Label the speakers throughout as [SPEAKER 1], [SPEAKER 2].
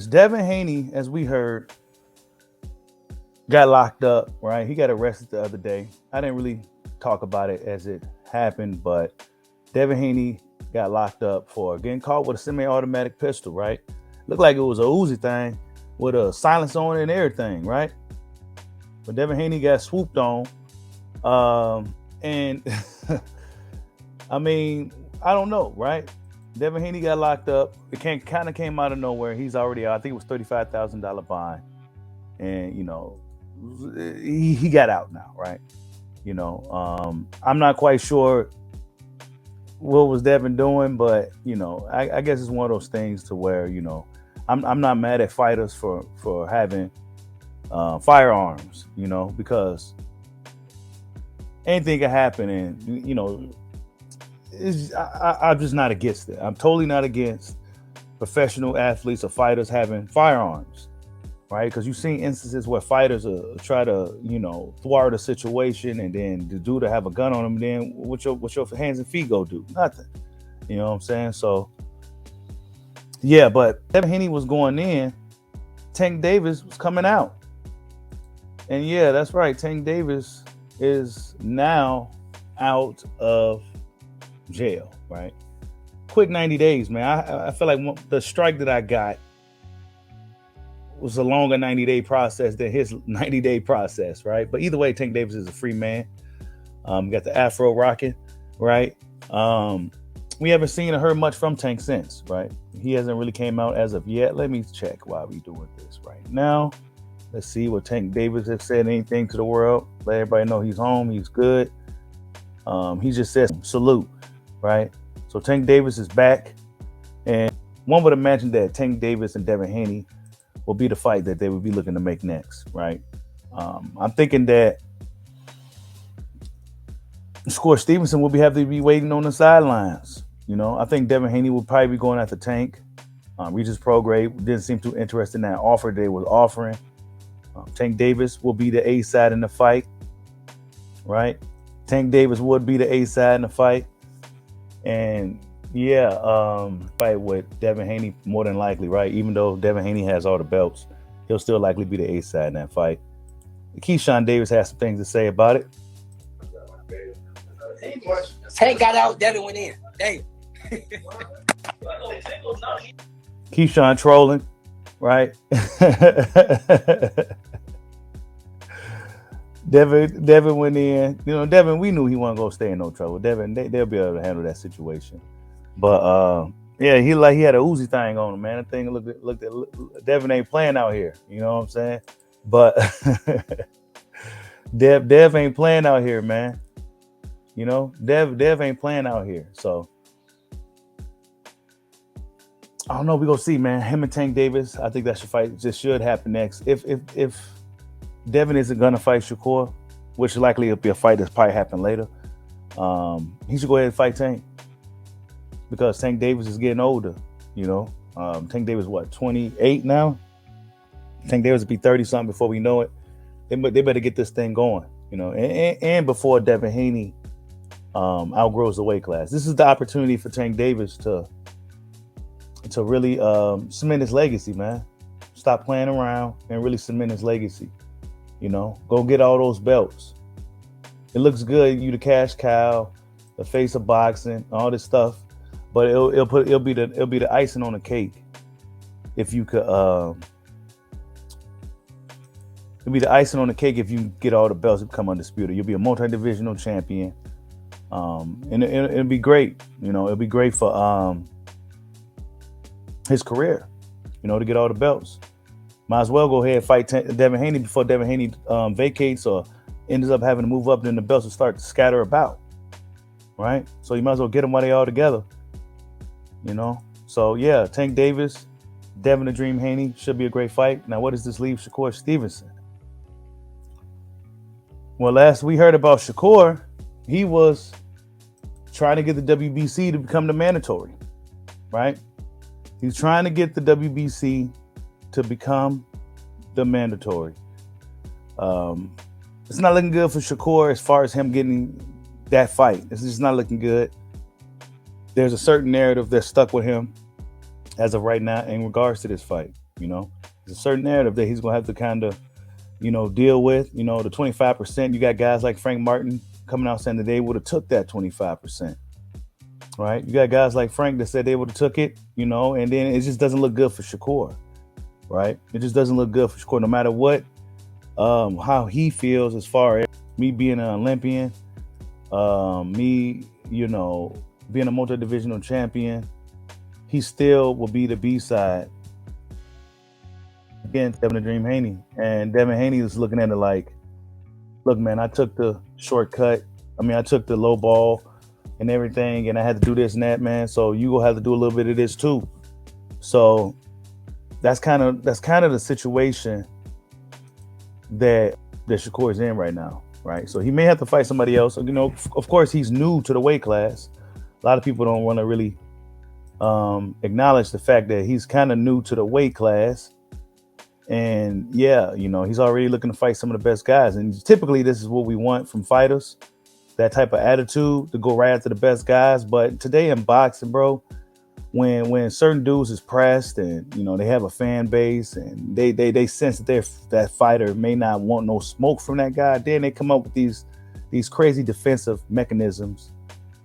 [SPEAKER 1] this. Devin Haney, as we heard, got locked up, right? He got arrested the other day. I didn't really talk about it as it happened, but Devin Haney got locked up for getting caught with a semi-automatic pistol, right? Looked like it was a Uzi thing with a silencer on it and everything, right? But Devin Haney got swooped on. And I mean, I don't know, right? Devin Haney got locked up. It kind of came out of nowhere. He's already out. I think it was $35,000 fine. And, he got out now, right? I'm not quite sure what was Devin doing, but, I guess it's one of those things to where, I'm not mad at fighters for having firearms, because anything can happen, and I'm just not against it. I'm totally not against professional athletes or fighters having firearms, right? Because you've seen instances where fighters try to, thwart a situation, and then the dude to have a gun on him, then what your hands and feet go do? Nothing. You know what I'm saying? So, yeah, but Devin Haney was going in. Tank Davis was coming out. And yeah, that's right. Tank Davis is now out of jail, right? Quick 90 days, man. I feel like the strike that I got was a longer 90-day process than his 90-day process, right? But either way, Tank Davis is a free man. Got the afro rocking, right? We haven't seen or heard much from Tank since, right? He hasn't really came out as of yet. Let me check while we doing this right now. Let's see what Tank Davis has said anything to the world. Let everybody know he's home. He's good. He just says salute, right? So Tank Davis is back. And one would imagine that Tank Davis and Devin Haney will be the fight that they would be looking to make next, right? I'm thinking that Shakur Stevenson will have to be waiting on the sidelines. I think Devin Haney will probably be going after Tank. Regis Prograde didn't seem too interested in that offer they was offering. Tank Davis will be the A side in the fight, right? Tank Davis would be the A side in the fight. And yeah, fight with Devin Haney more than likely, right? Even though Devin Haney has all the belts, he'll still likely be the A side in that fight. Keyshawn Davis has some things to say about it.
[SPEAKER 2] Tank got out, Devin went in. Damn.
[SPEAKER 1] Keyshawn trolling, right? Devin went in. Devin, we knew he wasn't gonna stay in no trouble. Devin, they'll be able to handle that situation. But yeah, he had a Uzi thing on him, man. That thing looked Devin ain't playing out here. You know what I'm saying? But Dev ain't playing out here, man. Dev ain't playing out here. So I don't know. We're gonna see, man. Him and Tank Davis. I think that should happen next. If Devin isn't gonna fight Shakur, which likely it'll be a fight that's probably happen later, he should go ahead and fight Tank. Because Tank Davis is getting older, Tank Davis, 28 now? Tank Davis will be 30-something before we know it. They better get this thing going, and before Devin Haney outgrows the weight class. This is the opportunity for Tank Davis to really cement his legacy, man. Stop playing around and really cement his legacy. Go get all those belts. It looks good, you the cash cow, the face of boxing, all this stuff. But it'll be the icing on the cake if you could. It'll be the icing on the cake if you get all the belts and become undisputed. You'll be a multi-divisional champion, and it'll be great. It'll be great for his career. To get all the belts. Might as well go ahead and fight Devin Haney before Devin Haney vacates or ends up having to move up. Then the belts will start to scatter about, right? So you might as well get them while they all together. So yeah, Tank Davis, Devin the Dream Haney should be a great fight. Now, what does this leave Shakur Stevenson? Well, last we heard about Shakur, he was trying to get the WBC to become the mandatory, right? He's trying to get the WBC to become the mandatory. It's not looking good for Shakur as far as him getting that fight. It's just not looking good. There's a certain narrative that's stuck with him as of right now in regards to this fight. You know, there's a certain narrative that he's gonna have to kind of, deal with. The 25%. You got guys like Frank Martin coming out saying that they would have took that 25%. Right? You got guys like Frank that said they would have took it, and then it just doesn't look good for Shakur. Right? It just doesn't look good for Shakur, no matter what, how he feels as far as me being an Olympian, me, being a multi-divisional champion. He still will be the B-side against Devin the Dream Haney. And Devin Haney is looking at it like, look, man, I took the shortcut. I took the low ball and everything, and I had to do this and that, man. So you gonna have to do a little bit of this too. So that's kind of the situation that Shakur is in right now, right? So he may have to fight somebody else. Of course, he's new to the weight class. A lot of people don't want to really acknowledge the fact that he's kind of new to the weight class. And yeah, he's already looking to fight some of the best guys. And typically this is what we want from fighters, that type of attitude to go right after the best guys. But today in boxing, bro, when certain dudes is pressed and, they have a fan base and they sense that that fighter may not want no smoke from that guy, then they come up with these crazy defensive mechanisms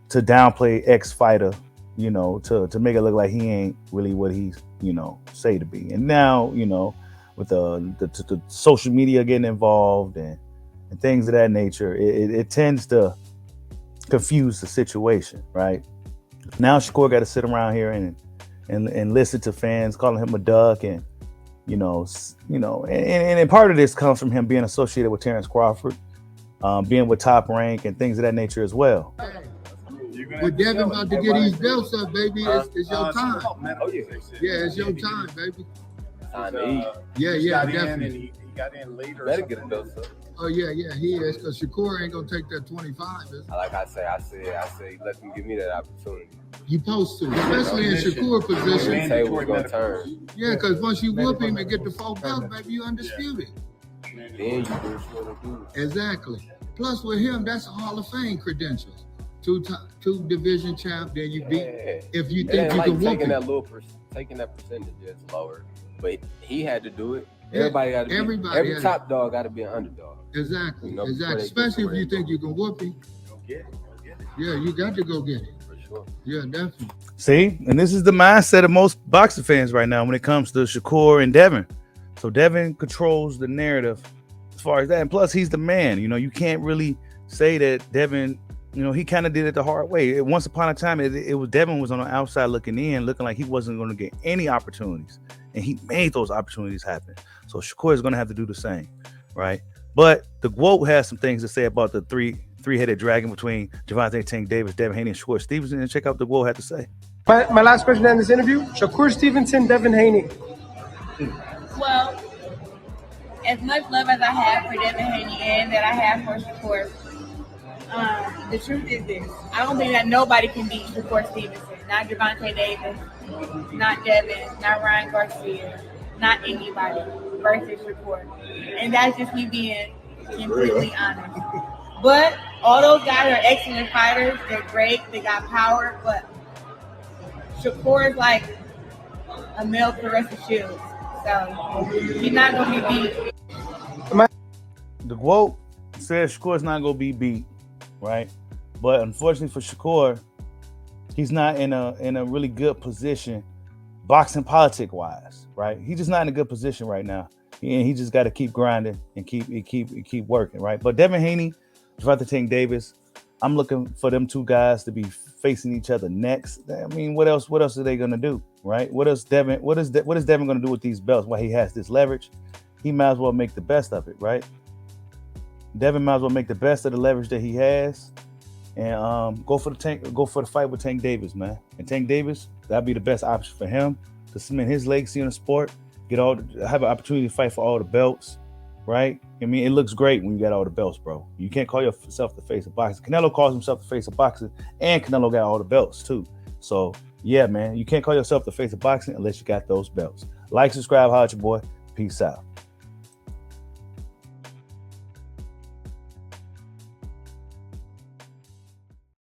[SPEAKER 1] to downplay ex-fighter, to make it look like he ain't really what he's, say to be. And now, with the social media getting involved and things of that nature, it tends to confuse the situation, right? Now Shakur got to sit around here and listen to fans calling him a duck, and and part of this comes from him being associated with Terrence Crawford, being with Top Rank and things of that nature as well.
[SPEAKER 3] With Devin about to get these belts up, baby, it's your time.
[SPEAKER 4] Oh yeah,
[SPEAKER 3] it's your time, baby.
[SPEAKER 4] Time to eat.
[SPEAKER 3] Yeah, definitely.
[SPEAKER 5] He got in later.
[SPEAKER 4] Better get a belt up.
[SPEAKER 3] Oh yeah, he is, because Shakur ain't gonna take that 25.
[SPEAKER 4] Like I say, let them give me that opportunity.
[SPEAKER 3] You supposed to, especially in Shakur position.
[SPEAKER 4] The table's gonna turn.
[SPEAKER 3] Yeah, because once you whoop him and get the 4 belts, baby, you undisputed.
[SPEAKER 4] Then you do what you do.
[SPEAKER 3] Exactly. Plus with him, that's Hall of Fame credentials. Two division champ, then you beat. If you think you can whoop him.
[SPEAKER 4] Taking that percentage is lower, but he had to do it. Every top dog got to be an underdog.
[SPEAKER 3] Exactly. Especially if you think you can whoop him.
[SPEAKER 5] Go get it.
[SPEAKER 3] Yeah, you got to go get it.
[SPEAKER 4] For sure.
[SPEAKER 3] Yeah, definitely.
[SPEAKER 1] See, and this is the mindset of most boxing fans right now when it comes to Shakur and Devin. So Devin controls the narrative as far as that, and plus he's the man. You can't really say that Devin. He kind of did it the hard way. Once upon a time, it was Devin was on the outside looking in, looking like he wasn't going to get any opportunities, and he made those opportunities happen. So Shakur is going to have to do the same, right? But the GWOAT has some things to say about the three-headed dragon between Gervonta Tank Davis, Devin Haney, and Shakur Stevenson, and check out what the GWOAT had to say.
[SPEAKER 6] My last question in this interview: Shakur Stevenson, Devin Haney.
[SPEAKER 7] Well, as much love as I have for Devin Haney and that I have for Shakur, the truth is this: I don't think that nobody can beat Shakur Stevenson. Not Gervonta Davis, not Devin, not Ryan Garcia, not anybody versus Shakur. And that's just me being completely honest. But all those guys are excellent fighters. They're great. They got power. But Shakur is like a male Clarissa Shields. So he's not going to be beat.
[SPEAKER 1] The GWOAT says Shakur's not going to be beat, right? But unfortunately for Shakur, he's not in a really good position, boxing politic wise, right? He's just not in a good position right now. He just got to keep grinding and keep working, right? But Devin Haney, Gervonta Tank Davis, I'm looking for them two guys to be facing each other next. I mean, what else are they gonna do, right? What is Devin gonna do with these belts? While he has this leverage, he might as well make the best of it, right? Devin might as well make the best of the leverage that he has, and go for the fight with Tank Davis, man. And Tank Davis, that'd be the best option for him to cement his legacy in the sport, have an opportunity to fight for all the belts, right? I mean, it looks great when you got all the belts, bro. You can't call yourself the face of boxing. Canelo calls himself the face of boxing, and Canelo got all the belts too. So yeah, man, you can't call yourself the face of boxing unless you got those belts. Like, subscribe, holla at your boy. Peace out.